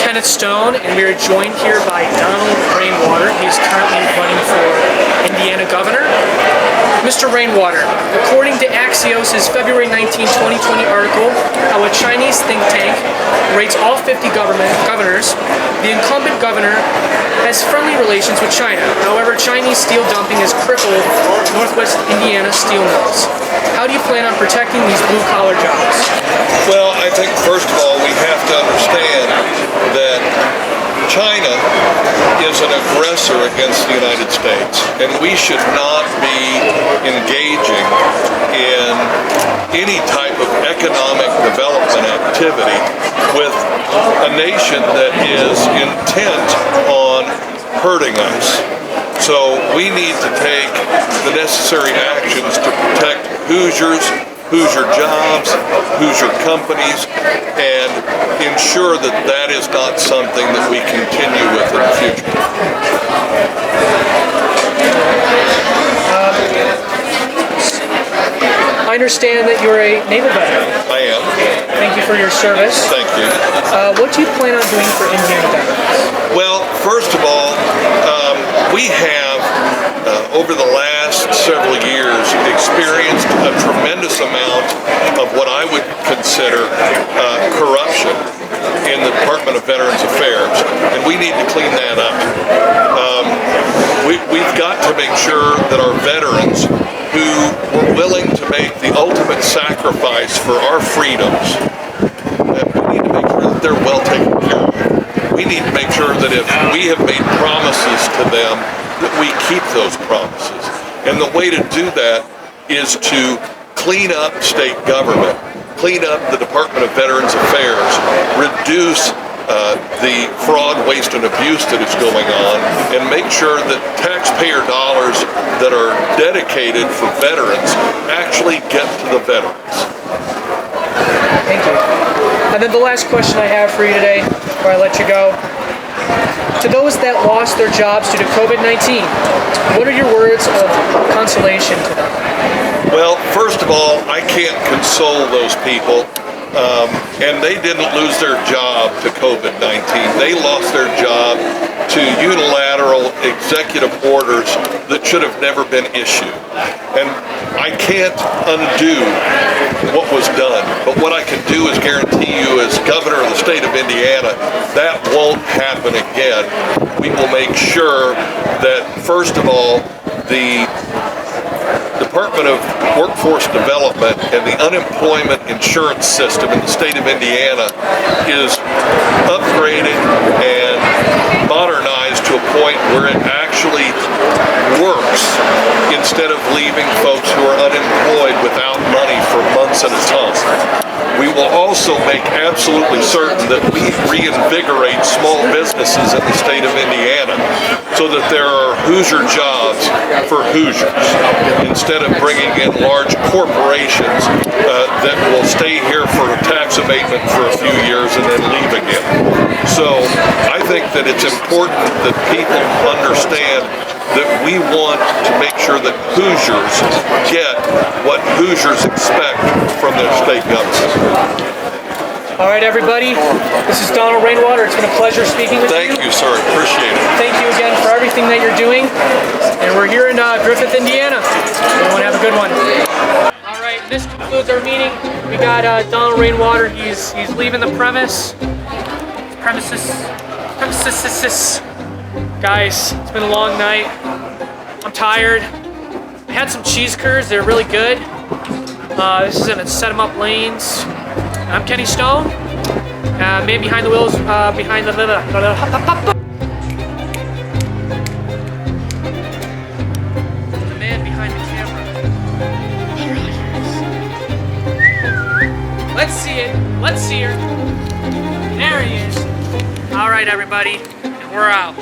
Kenneth Stone, and we are joined here by Donald Rainwater. He's currently running for Indiana governor. Mr. Rainwater, according to Axios' February 19, 2020 article, how a Chinese think tank rates all 50 governors, the incumbent governor has friendly relations with China. However, Chinese steel dumping has crippled Northwest Indiana steel mills. How do you plan on protecting these blue-collar jobs? Well, I think first of all we have to understand that China is an aggressor against the United States, and we should not be engaging in any type of economic development activity with a nation that is intent on hurting us. So we need to take the necessary actions to protect Hoosiers, Hoosier jobs, Hoosier companies, and ensure that that is not something that we continue with in the future. I understand that you're a naval veteran. I am. Thank you for your service. Thank you. What do you plan on doing for Indiana veterans? Well, first of all, we have, over the last several years, experienced a tremendous amount of what I would consider corruption in the Department of Veterans Affairs, and we need to clean that up. We've got to make sure that our veterans who were willing to make the ultimate sacrifice for our freedoms, we need to make sure that they're well taken care of. We need to make sure that if we have made promises to them, that we keep those promises. And the way to do that is to clean up state government, clean up the Department of Veterans Affairs, reduce the fraud, waste, and abuse that is going on, and make sure that taxpayer dollars that are dedicated for veterans actually get to the veterans. Thank you. And then the last question I have for you today, before I let you go. To those that lost their jobs due to COVID-19, what are your words of consolation to them? Well, first of all, I can't console those people. And they didn't lose their job to COVID-19. They lost their job to unilateral executive orders that should have never been issued. And I can't undo what was done, but what I can do is guarantee you as governor of the state of Indiana, that won't happen again. We will make sure that, first of all, the Department of Workforce Development and the unemployment insurance system in the state of Indiana is upgraded and modernized to a point where it actually works instead of leaving folks who are unemployed without money for months at a time. We will also make absolutely certain that we reinvigorate small businesses in the state of Indiana so that there are Hoosier jobs for Hoosiers instead of bringing in large corporations that will stay here for tax abatement for a few years and then leave again. So I think that it's important that people understand that we want to make sure that Hoosiers get what Hoosiers expect from their state government. All right, everybody. This is Donald Rainwater. It's been a pleasure speaking with you. Thank you, sir. Appreciate it. Thank you again for everything that you're doing. And we're here in Griffith, Indiana. Everyone have a good one. All right, this concludes our meeting. We got Donald Rainwater. He's leaving the premises. Guys, it's been a long night. I'm tired. I had some cheese curds. They're really good. This is in Set 'em Up Lanes. I'm Kenny Stone. Man behind the wheels, behind the... man behind the camera. He really is. Let's see it. Let's see her. There he is. All right, everybody. And we're out.